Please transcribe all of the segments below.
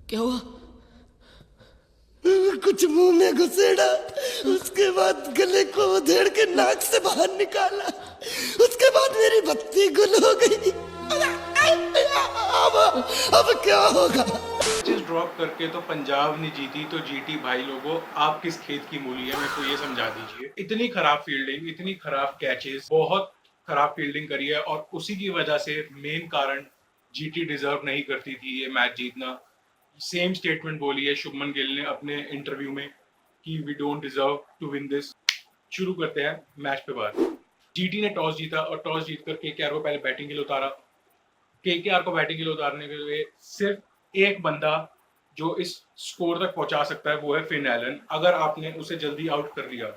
क्या हुआ? कुछ मुंह में घुसेड़ा, उसके बाद गले को उधेड़ के नाक से बाहर निकाला, उसके बाद मेरी बत्ती गुल हो गई। अब क्या होगा? मैचेस ड्रॉप करके तो पंजाब ने जीती, तो जीटी भाई लोगों आप किस खेत की मूली है, मेरे को ये समझा दीजिए। इतनी खराब फील्डिंग, इतनी खराब कैचेस, बहुत खराब फील्डिंग करी है और उसी की वजह से मेन कारण जीटी डिजर्व नहीं करती थी ये मैच जीतना। सेम स्टेटमेंट बोली है शुभमन गिल ने अपने इंटरव्यू में कि we don't deserve to win this. शुरू करते हैं मैच पे बात। जीटी ने टॉस जीता और टॉस जीतकर केकेआर को पहले बैटिंग के लिए उतारा। केकेआर को बैटिंग के लिए उतारने के लिए सिर्फ एक बंदा जो इस स्कोर तक पहुंचा सकता है वो है फिन एलन। अगर आपने उसे जल्दी आउट कर दिया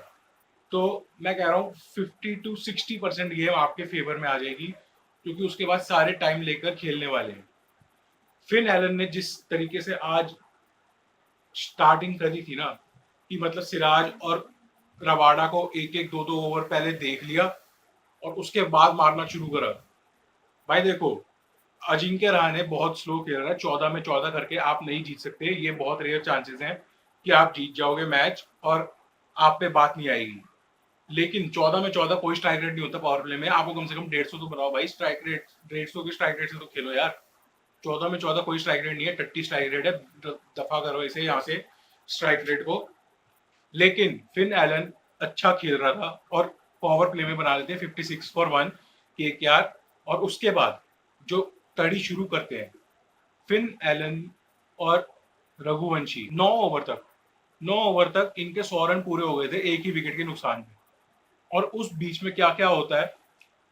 तो मैं कह रहा हूँ 50 to 60% गेम आपके फेवर में आ जाएगी, क्योंकि उसके बाद सारे टाइम लेकर खेलने वाले हैं। फिन एलन ने जिस तरीके से आज स्टार्टिंग करी थी ना, कि मतलब सिराज और रबाडा को एक एक दो दो ओवर पहले देख लिया और उसके बाद मारना शुरू करा। भाई देखो, अजिंक्य रहाणे बहुत स्लो खेल रहा है, 14 में 14 करके आप नहीं जीत सकते। ये बहुत रेयर चांसेस हैं कि आप जीत जाओगे मैच और आप पे बात नहीं आएगी। लेकिन 14 में 14 कोई स्ट्राइक रेट नहीं होता पावर प्ले में। आपको कम से कम 150 तो बनाओ भाई स्ट्राइक रेट। 150 की स्ट्राइक रेट से तो खेलो यार। 14 में 14 कोई स्ट्राइक रेट नहीं है, 30 स्ट्राइक रेट है। दफा करो इसे यहाँ से स्ट्राइक रेट को। लेकिन फिन एलन अच्छा खेल रहा था और पावर प्ले में बना लेते हैं 56 for 1 केकेआर। और उसके बाद जो कड़ी शुरू करते हैं फिन एलन और रघुवंशी, 9 ओवर तक इनके 100 रन पूरे हो गए थे एक ही विकेट के नुकसान पे। और उस बीच में क्या क्या होता है,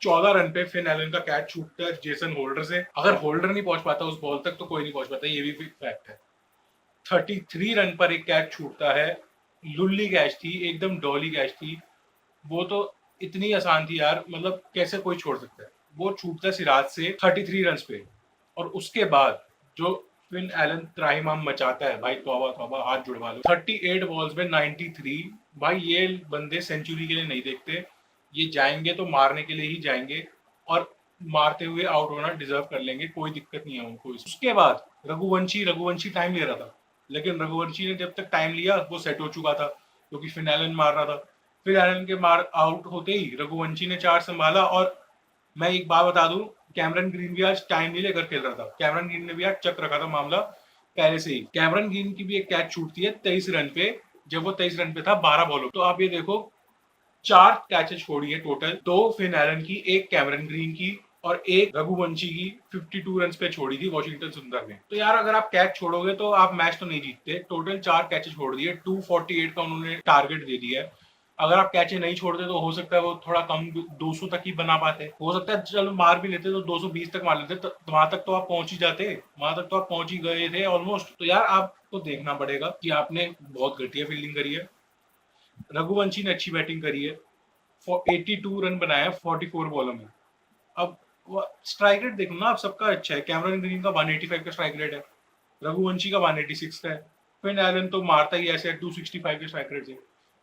14 रन पे फिन एलन का कैच छूटता है जेसन होल्डर से। अगर होल्डर नहीं पहुंच पाता उस बॉल तक तो कोई नहीं पहुंच पाता, ये भी फैक्ट है। 33 रन पर एक कैच छूटता है, लुल्ली कैच थी, एकदम डॉली कैच थी। वो तो इतनी आसान थी यार, मतलब कैसे कोई छोड़ सकता है। वो छूटता है सिराज से 33 रन पे। और उसके बाद जो फिन एलन त्राहिमाम मचाता है भाई, तौबा तौबा, हाथ जुड़वा लो। 38 बॉल्स में 93। भाई ये बंदे सेंचुरी के लिए नहीं देखते, ये जाएंगे तो मारने के लिए ही जाएंगे और मारते हुए आउट होना डिजर्व कर लेंगे, कोई दिक्कत नहीं है उनको। उसके बाद रघुवंशी रघुवंशी टाइम ले रहा था, लेकिन रघुवंशी ने जब तक टाइम लिया वो सेट हो चुका था, क्योंकि फिन एलन मार रहा था। फिर एलन के मार आउट होते ही रघुवंशी ने 4 संभाला। और मैं एक बात बता दूं, कैमरन ग्रीन भी आज टाइम नहीं लेकर खेल रहा था। कैमरन ग्रीन ने भी आज चक रखा था मामला पहले से ही। कैमरन ग्रीन की भी एक कैच छूटती है 23 रन पे, जब वो 23 रन पे था 12 बॉलों। तो आप ये देखो, 4 कैचेस छोड़ी है टोटल, 2 फिन एलन की, एक कैमरन ग्रीन की और एक रघुवंशी की 52 रन पे छोड़ी थी वॉशिंगटन सुंदर ने। तो यार अगर आप कैच छोड़ोगे तो आप मैच तो नहीं जीतते। टोटल 4 कैचेस छोड़ दिए, 248 का उन्होंने टारगेट दे दिया है। अगर आप कैचे नहीं छोड़ते तो हो सकता है वो थोड़ा कम 200 तक ही बना पाते। हो सकता है चलो मार भी लेते तो 220 तक मार लेते, तो वहां तक तो आप पहुंच ही जाते। वहां तक तो आप पहुंच ही गए थे ऑलमोस्ट। तो यार आपको देखना पड़ेगा कि आपने बहुत घटिया फील्डिंग करी है। रघुवंशी ने अच्छी बैटिंग करी है, 82 रन बनाया 44 बॉलों में। अब स्ट्राइक रेट देखो ना आप, सबका अच्छा है। कैमरन ग्रीन का 185 का स्ट्राइक रेट है, रघुवंशी का 186 का है। फिन एलन तो मारता ही ऐसे 265 के स्ट्राइक रेट से।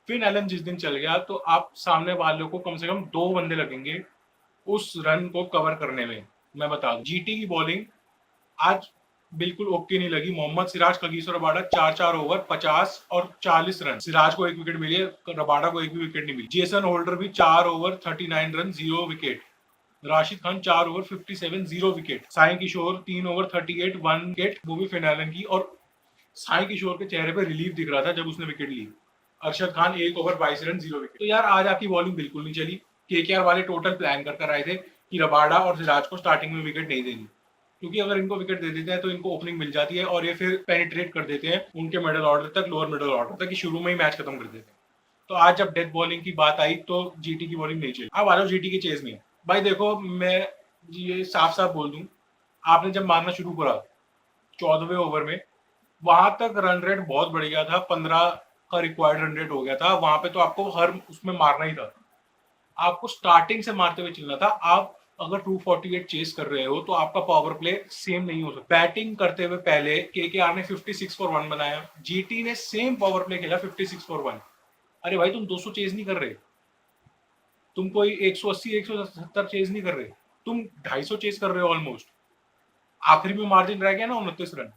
फिन एलन जिस दिन चल गया तो आप सामने वालों को कम से कम 2 बंदे लगेंगे उस रन को कवर करने में। मैं बता दूं, जीटी की बॉलिंग आज बिल्कुल ओके नहीं लगी। Mohammed Siraj, Kagiso Rabada 4 over 50 और 40 रन। सिराज को 1 विकेट मिली है, रबाडा को 1 भी विकेट नहीं मिली। जेसन होल्डर भी 4 over 39 run 0 wicket. Rashid Khan 4 over 57 0 wicket. Sai Kishore 3 over 38 1 wicket, वो भी फिन एलन की। और साई किशोर के चेहरे पर रिलीफ दिख रहा था जब उसने विकेट ली। Arshad Khan 1 over 22 run 0 wicket. तो यार आज आपकी बॉलिंग बिल्कुल नहीं चली। केकेआर वाले टोटल प्लान कर आए थे कि रबाडा और सिराज को स्टार्टिंग में विकेट नहीं देनी, क्योंकि अगर इनको विकेट दे देते हैं तो इनको ओपनिंग मिल जाती है और ये फिर पेनिट्रेट कर देते हैं उनके मिडल ऑर्डर तक, लोअर मिडल ऑर्डर तक, कि शुरू में ही मैच खत्म कर देते हैं। तो आज जब डेथ बॉलिंग की बात आई तो जीटी की बॉलिंग नहीं चली। अब आ जाओ जीटी के चेज में। भाई देखो, मैं ये साफ साफ बोल दूं, आपने जब मारना शुरू करा 14वें ओवर में, वहां तक रन रेट बहुत बढ़ गया था, 15 का रिक्वायर्ड रन रेट हो गया था। वहां पे तो आपको हर उसमें मारना ही था, आपको स्टार्टिंग से मारते हुए चलना था। आप अगर 248 चेस कर रहे हो तो आपका पावर प्ले सेम नहीं हो सकता। बैटिंग करते हुए पहले केकेआर ने 56 for 1 बनाया, जीटी ने सेम पावर प्ले खेला 56 for 1। अरे भाई तुम 200 चेज नहीं कर रहे, तुम कोई 180 170 चेज नहीं कर रहे, तुम 250 चेज कर रहे हो ऑलमोस्ट। आखिरी में मार्जिन रह गया ना 29 रन।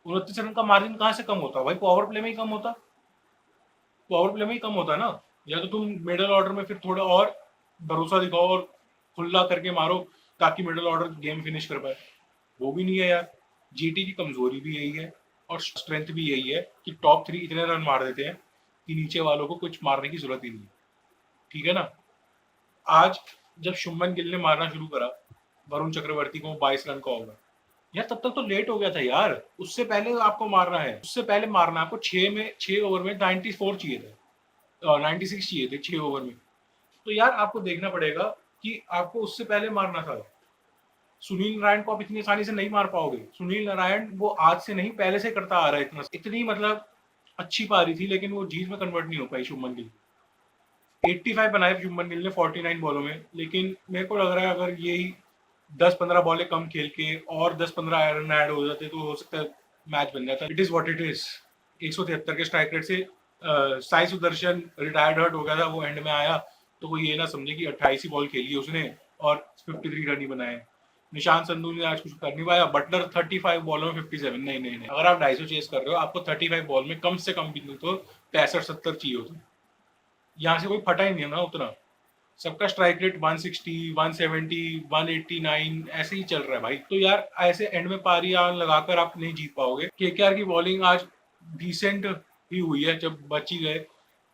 29 रन का मार्जिन कहाँ से कम होता भाई? पावर प्ले में ही कम होता, पावर प्ले में ही कम होता ना। या तो तुम मिडिल ऑर्डर में फिर थोड़ा और भरोसा दिखाओ और खुला करके मारो ताकि मिडिल ऑर्डर गेम फिनिश कर पाए, वो भी नहीं है यार। जीटी की कमजोरी भी यही है और स्ट्रेंथ भी यही है कि टॉप 3 इतने रन मार देते हैं कि नीचे वालों को कुछ मारने की जरूरत ही नहीं है, ठीक है ना। आज जब शुभमन गिल ने मारना शुरू करा वरुण चक्रवर्ती को 22 रन का ओवर, यार तब तक तो लेट हो गया था यार, उससे पहले आपको मारना है, उससे पहले मारना है आपको। 6 ओवर में 94 चाहिए थे, 96 चाहिए थे 6 ओवर में। तो यार आपको देखना पड़ेगा कि आपको उससे पहले मारना था। सुनील नारायण को आप इतनी आसानी से नहीं मार पाओगे। सुनील नारायण वो आज से नहीं पहले से करता आ रहा है, इतनी मतलब अच्छी पारी थी, लेकिन वो जीत में कन्वर्ट नहीं हो पाई शुभमन गिल। 85 बनाए शुभमन गिल ने 49 बॉलों में, लेकिन मेरे को लग रहा है अगर यही 10-15 बॉलें कम खेल के और 10-15 रन ऐड हो जाते तो हो सकता है मैच बन जाता। It is what it is. 173 के स्ट्राइक रेट से साई सुदर्शन रिटायर्ड हर्ट हो गया था, वो एंड में आया तो वो ये ना समझे कि 28 ही बॉल खेली उसने और 53 रन ही बनाए। निशांत संधू ने आज कुछ कर नहीं पाया। बटलर 35 बॉलों में 57। नहीं, अगर आप 250 चेस कर रहे हो आपको 35 बॉल में कम से कम भी नहीं तो 65-70 चाहिए होता। यहाँ से कोई फटा ही नहीं है ना उतना। सबका स्ट्राइक रेट 160, 170, 189 ऐसे ही चल रहा है भाई। तो यार ऐसे एंड में पारी लगाकर आप नहीं जीत पाओगे। केकेआर की बॉलिंग आज डिसेंट ही हुई है, जब बच ही गए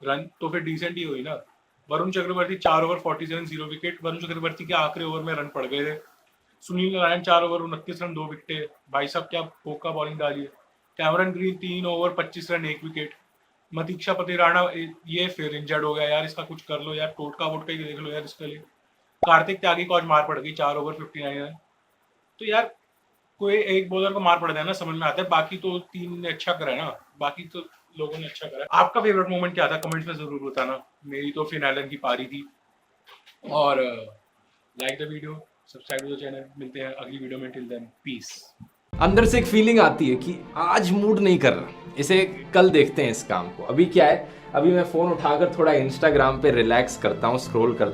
रन तो फिर डिसेंट ही हुई ना। Varun Chakravarthy 4 over 47 0 wicket. वरुण चक्रवर्ती के आखिरी ओवर में रन पड़ गए थे। Sunil Narine 4 over 29 run 2 wicket. भाई साहब क्या फोका बॉलिंग डाली है। Cameron Green 3 over 25 run 1 wicket. Matheesha Pathirana ये फिर इंजर्ड हो गया यार, इसका कुछ कर लो यार, टोटका वोटका ही देख लो यार इसके लिए। कार्तिक त्यागी को आज मार पड़ गई 4 ओवर 59 रन। तो यार कोई एक बॉलर को मार पड़ जाए ना समझ में आता है, बाकी तो 3 ने अच्छा करा है ना, बाकी तो लोगों ने अच्छा करा है। आपका फेवरेट मोमेंट क्या था कमेंट्स में जरूर बताना। मेरी तो फिन एलन की पारी थी। और like the video, subscribe to the channel. मिलते हैं अगली वीडियो में, टिल देन पीस। अंदर से एक फीलिंग आती है कि आज मूड नहीं कर रहा, इसे कल देखते हैं इस काम को। अभी क्या है, अभी मैं फ़ोन उठाकर थोड़ा इंस्टाग्राम पे रिलैक्स करता हूँ, स्क्रॉल करता